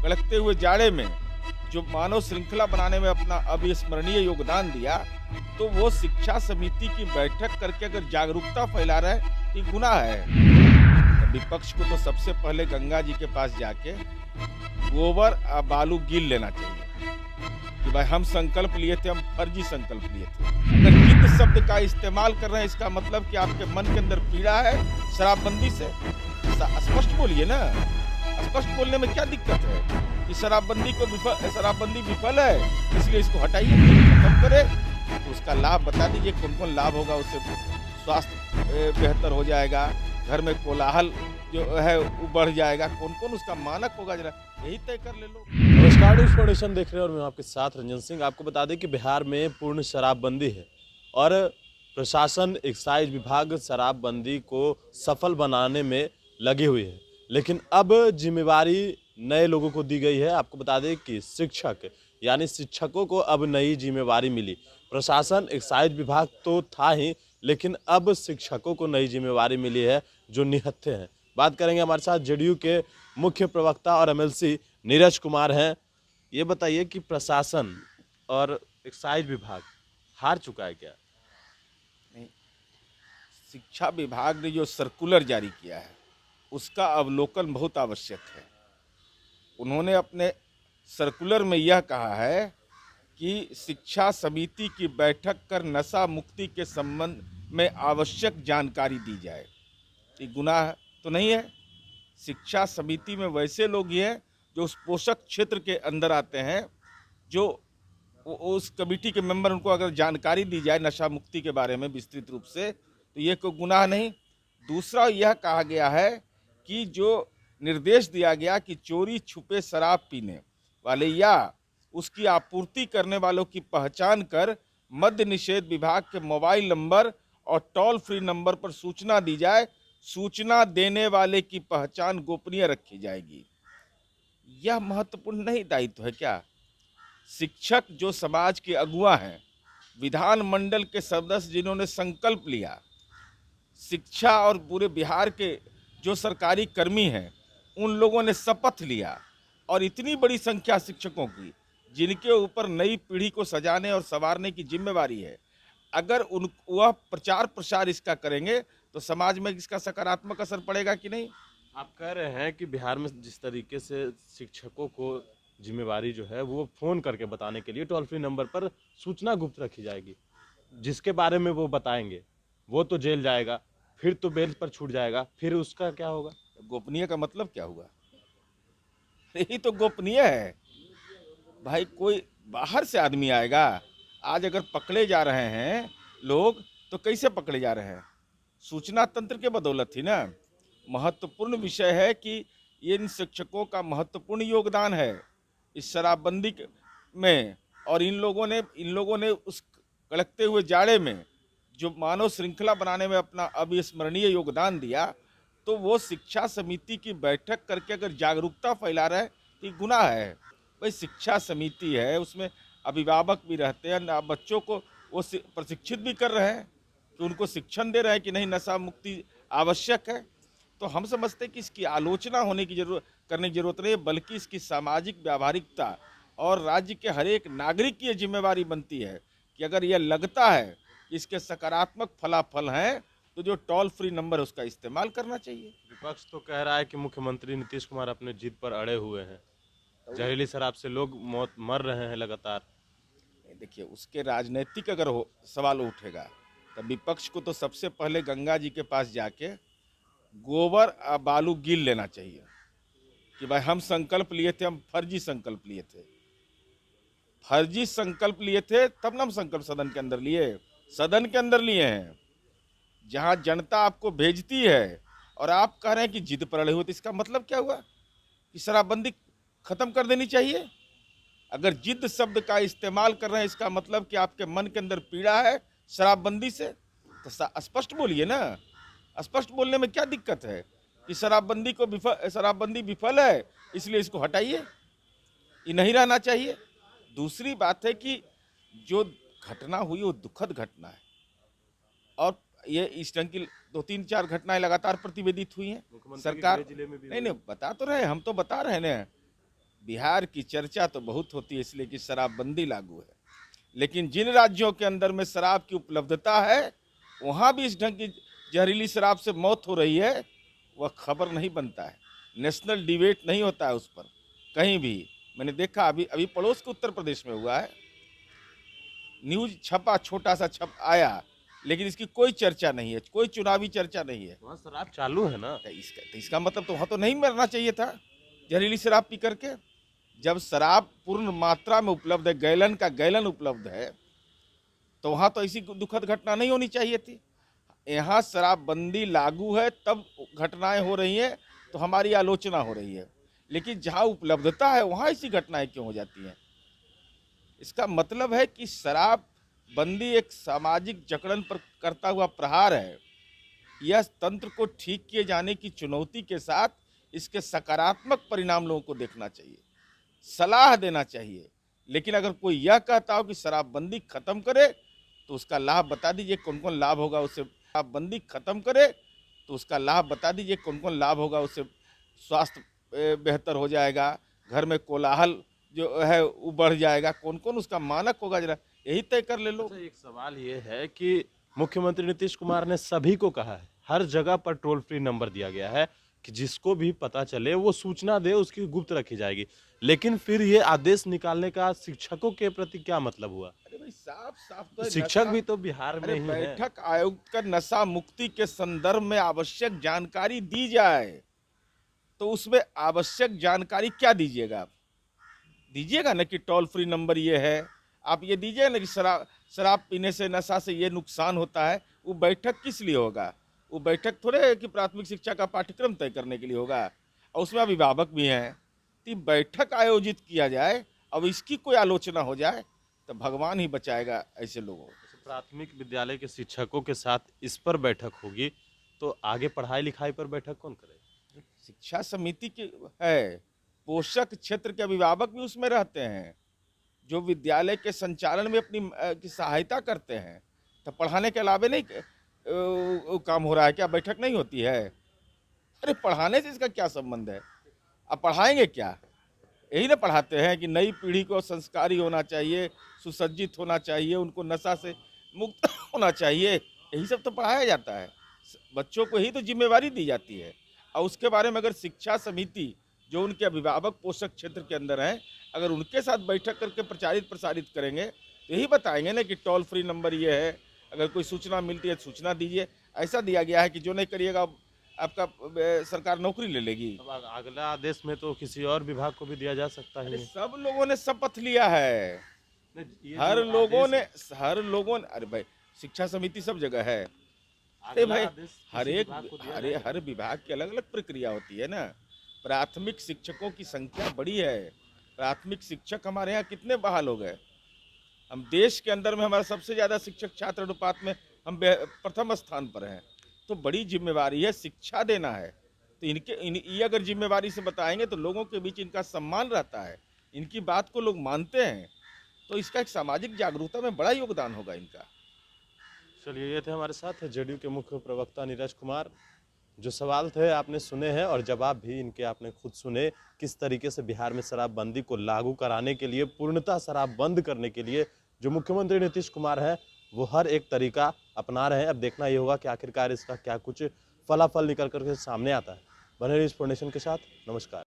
कड़कते हुए जाड़े में जो मानव श्रृंखला बनाने में अपना अविस्मरणीय योगदान दिया, तो वो शिक्षा समिति की बैठक करके अगर जागरूकता फैला रहा है, ये गुनाह है। तो विपक्ष को तो सबसे पहले गंगा जी के पास जाके गोबर और बालू गिन लेना चाहिए कि भाई हम संकल्प लिए थे, हम फर्जी संकल्प लिए थे। अगर जिद शब्द का इस्तेमाल कर रहे हैं, इसका मतलब कि आपके मन के अंदर पीड़ा है शराबबंदी से। स्पष्ट बोलिए ना, स्पष्ट बोलने में क्या दिक्कत है कि शराबबंदी विफल है, इसलिए इसको हटाइए, खत्म करें। तो उसका लाभ बता दीजिए, कौन कौन लाभ होगा उससे। स्वास्थ्य बेहतर हो जाएगा, घर में कोलाहल जो है वो बढ़ जाएगा, कौन कौन उसका मानक होगा, जरा यही तय कर ले लो। नमस्कार, न्यूज़ फाउंडेशन देख रहे हैं और मैं आपके साथ रंजन सिंह। आपको बता दें कि बिहार में पूर्ण शराबबंदी है और प्रशासन, एक्साइज विभाग शराबबंदी को सफल बनाने में लगी हुई है। लेकिन अब जिम्मेवारी नए लोगों को दी गई है। आपको बता दें कि शिक्षक यानी शिक्षकों को अब नई जिम्मेवारी मिली। प्रशासन, एक्साइज विभाग तो था ही, लेकिन अब शिक्षकों को नई जिम्मेवारी मिली है जो निहत्थे हैं। बात करेंगे, हमारे साथ जेडीयू के मुख्य प्रवक्ता और एमएलसी नीरज कुमार हैं। ये बताइए कि प्रशासन और एक्साइज विभाग हार चुका है क्या? नहीं, शिक्षा विभाग ने जो सर्कुलर जारी किया है उसका अवलोकन बहुत आवश्यक है। उन्होंने अपने सर्कुलर में यह कहा है कि शिक्षा समिति की बैठक कर नशा मुक्ति के संबंध में आवश्यक जानकारी दी जाए। ये गुनाह तो नहीं है। शिक्षा समिति में वैसे लोग ही हैं जो उस पोषक क्षेत्र के अंदर आते हैं, जो उस कमेटी के मेंबर, उनको अगर जानकारी दी जाए नशा मुक्ति के बारे में विस्तृत रूप से, तो ये कोई गुनाह नहीं। दूसरा यह कहा गया है कि जो निर्देश दिया गया कि चोरी छुपे शराब पीने वाले या उसकी आपूर्ति करने वालों की पहचान कर मद्य निषेध विभाग के मोबाइल नंबर और टोल फ्री नंबर पर सूचना दी जाए। सूचना देने वाले की पहचान गोपनीय रखी जाएगी। यह महत्वपूर्ण नहीं दायित्व है क्या? शिक्षक जो समाज के अगुआ हैं, विधानमंडल के सदस्य जिन्होंने संकल्प लिया, शिक्षा और पूरे बिहार के जो सरकारी कर्मी हैं, उन लोगों ने शपथ लिया, और इतनी बड़ी संख्या शिक्षकों की जिनके ऊपर नई पीढ़ी को सजाने और संवारने की जिम्मेवारी है, अगर वह प्रचार प्रसार इसका करेंगे तो समाज में इसका सकारात्मक असर पड़ेगा कि नहीं? आप कह रहे हैं कि बिहार में जिस तरीके से शिक्षकों को जिम्मेवारी जो है वो फोन करके बताने के लिए टोल फ्री नंबर पर सूचना गुप्त रखी जाएगी, जिसके बारे में वो बताएंगे वो तो जेल जाएगा, फिर तो बेल पर छूट जाएगा, फिर उसका क्या होगा? गोपनीय का मतलब क्या हुआ? यही तो गोपनीय है भाई। कोई बाहर से आदमी आएगा, आज अगर पकड़े जा रहे हैं लोग तो कैसे पकड़े जा रहे हैं? सूचना तंत्र के बदौलत ही ना। महत्वपूर्ण विषय है कि इन शिक्षकों का महत्वपूर्ण योगदान है इस शराबबंदी में, और इन लोगों ने उस कड़कते हुए जाड़े में जो मानव श्रृंखला बनाने में अपना अविस्मरणीय योगदान दिया, तो वो शिक्षा समिति की बैठक करके अगर जागरूकता फैला रहे हैं, तो ये गुनाह है। भाई शिक्षा समिति है, उसमें अभिभावक भी रहते हैं, बच्चों को वो प्रशिक्षित भी कर रहे हैं कि उनको शिक्षण दे रहे हैं कि नहीं नशा मुक्ति आवश्यक है। तो हम समझते हैं कि इसकी आलोचना करने की जरूरत नहीं है, बल्कि इसकी सामाजिक व्यावहारिकता और राज्य के हर एक नागरिक की यह जिम्मेवारी बनती है कि अगर यह लगता है कि इसके सकारात्मक फलाफल हैं, तो जो टोल फ्री नंबर है उसका इस्तेमाल करना चाहिए। विपक्ष तो कह रहा है कि मुख्यमंत्री नीतीश कुमार अपने जिद पर अड़े हुए हैं, जहरीली शराब से लोग मर रहे हैं लगातार। देखिए, उसके राजनीतिक अगर सवाल उठेगा, तब विपक्ष को तो सबसे पहले गंगा जी के पास जाके गोबर और बालू गिन लेना चाहिए कि भाई हम संकल्प लिए थे, हम फर्जी संकल्प लिए थे। फर्जी संकल्प लिए थे तब ना हम संकल्प सदन के अंदर लिए हैं, जहां जनता आपको भेजती है और आप कह रहे हैं कि जिद पर अड़े हुए। तो इसका मतलब क्या हुआ कि शराबबंदी खत्म कर देनी चाहिए। अगर जिद शब्द का इस्तेमाल कर रहे हैं, इसका मतलब कि आपके मन के अंदर पीड़ा है शराबबंदी से, तो स्पष्ट बोलिए ना। स्पष्ट बोलने में क्या दिक्कत है कि शराबबंदी विफल है, इसलिए इसको हटाइए, ये नहीं रहना चाहिए। दूसरी बात है कि जो घटना हुई वो दुखद घटना है, और ये इस ढंग की 2-3-4 घटनाएं लगातार प्रतिवेदित हुई हैं। सरकार जिले में भी नहीं बता तो रहे, हम तो बता रहे हैं। बिहार की चर्चा तो बहुत होती है इसलिए कि शराबबंदी लागू है, लेकिन जिन राज्यों के अंदर में शराब की उपलब्धता है वहाँ भी इस ढंग की जहरीली शराब से मौत हो रही है, वह खबर नहीं बनता है, नेशनल डिबेट नहीं होता है उस पर कहीं भी। मैंने देखा अभी अभी पड़ोस के उत्तर प्रदेश में हुआ है, न्यूज छपा, छोटा सा छप आया, लेकिन इसकी कोई चर्चा नहीं है, कोई चुनावी चर्चा नहीं है। वहाँ शराब चालू है ना। तो इसका मतलब तो वहाँ तो नहीं मरना चाहिए था जहरीली शराब पी करके। जब शराब पूर्ण मात्रा में उपलब्ध है, गैलन का गैलन उपलब्ध है, तो वहाँ तो ऐसी दुखद घटना नहीं होनी चाहिए थी। यहाँ शराबबंदी लागू है तब घटनाएं हो रही हैं, तो हमारी आलोचना हो रही है, लेकिन जहाँ उपलब्धता है वहाँ ऐसी घटनाएं क्यों हो जाती हैं? इसका मतलब है कि शराबबंदी एक सामाजिक जकड़न पर करता हुआ प्रहार है। यह तंत्र को ठीक किए जाने की चुनौती के साथ इसके सकारात्मक परिणाम लोगों को देखना चाहिए, सलाह देना चाहिए। लेकिन अगर कोई यह कहता हो कि शराबबंदी खत्म करे तो उसका लाभ बता दीजिए कौन कौन लाभ होगा उससे। शराबबंदी खत्म करे तो उसका लाभ बता दीजिए कौन कौन लाभ होगा उससे। स्वास्थ्य बेहतर हो जाएगा, घर में कोलाहल जो है वो बढ़ जाएगा, कौन कौन उसका मानक होगा, जरा यही तय कर ले लो। अच्छा, एक सवाल ये है कि मुख्यमंत्री नीतीश कुमार ने सभी को कहा है, हर जगह पर टोल फ्री नंबर दिया गया है कि जिसको भी पता चले वो सूचना दे, उसकी गुप्त रखी जाएगी। लेकिन फिर ये आदेश निकालने का शिक्षकों के प्रति क्या मतलब हुआ? अरे भाई, साफ साफ तो शिक्षक भी तो बिहार में अरे ही है। बैठक आयोग का नशा मुक्ति के संदर्भ में आवश्यक जानकारी दी जाए, तो उसमें आवश्यक जानकारी क्या दीजिएगा आप? दीजिएगा ना कि टोल फ्री नंबर ये है, आप ये दीजिए ना कि शराब पीने से, नशा से ये नुकसान होता है। वो बैठक किस लिए होगा? वो बैठक थोड़े है कि प्राथमिक शिक्षा का पाठ्यक्रम तय करने के लिए होगा, और उसमें अभिभावक भी हैं। तो बैठक आयोजित किया जाए, अब इसकी कोई आलोचना हो जाए तो भगवान ही बचाएगा ऐसे लोगों को। प्राथमिक विद्यालय के शिक्षकों के साथ इस पर बैठक होगी, तो आगे पढ़ाई लिखाई पर बैठक कौन करेगा? शिक्षा समिति की है, पोषक क्षेत्र के अभिभावक भी उसमें रहते हैं, जो विद्यालय के संचालन में अपनी की सहायता करते हैं। तो पढ़ाने के अलावे नहीं काम हो रहा है क्या? बैठक नहीं होती है? अरे पढ़ाने से इसका क्या संबंध है? अब पढ़ाएंगे क्या? यही ना पढ़ाते हैं कि नई पीढ़ी को संस्कारी होना चाहिए, सुसज्जित होना चाहिए, उनको नशा से मुक्त होना चाहिए, यही सब तो पढ़ाया जाता है। बच्चों को ही तो जिम्मेवारी दी जाती है, और उसके बारे में अगर शिक्षा समिति जो उनके अभिभावक पोषक क्षेत्र के अंदर हैं, अगर उनके साथ बैठक करके प्रचारित प्रसारित करेंगे तो यही बताएंगे ना कि टोल फ्री नंबर ये है, अगर कोई सूचना मिलती है सूचना दीजिए। ऐसा दिया गया है कि जो नहीं करिएगा आपका सरकार नौकरी ले लेगी। अब अगला आदेश में तो किसी और विभाग को भी दिया जा सकता है। सब लोगों ने शपथ लिया है, हर लोगों ने। अरे भाई, शिक्षा समिति सब जगह है। अरे भाई, हर विभाग की अलग अलग प्रक्रिया होती है ना। प्राथमिक शिक्षकों की संख्या बड़ी है, प्राथमिक शिक्षक हमारे यहाँ कितने बहाल हो गए। हम देश के अंदर में हमारा सबसे ज़्यादा शिक्षक छात्र अनुपात में हम प्रथम स्थान पर हैं। तो बड़ी जिम्मेवारी है, शिक्षा देना है। तो ये अगर जिम्मेवारी से बताएंगे तो लोगों के बीच इनका सम्मान रहता है, इनकी बात को लोग मानते हैं, तो इसका एक सामाजिक जागरूकता में बड़ा योगदान होगा इनका। चलिए, ये थे हमारे साथ जेडीयू के मुख्य प्रवक्ता नीरज कुमार। जो सवाल थे आपने सुने हैं और जवाब भी इनके आपने खुद सुने, किस तरीके से बिहार में शराबबंदी को लागू कराने के लिए, पूर्णतः शराब बंद करने के लिए जो मुख्यमंत्री नीतीश कुमार है वो हर एक तरीका अपना रहे हैं। अब देखना ये होगा कि आखिरकार इसका क्या कुछ फलाफल निकल करके सामने आता है। बने रहिए इस नेशन के साथ। नमस्कार।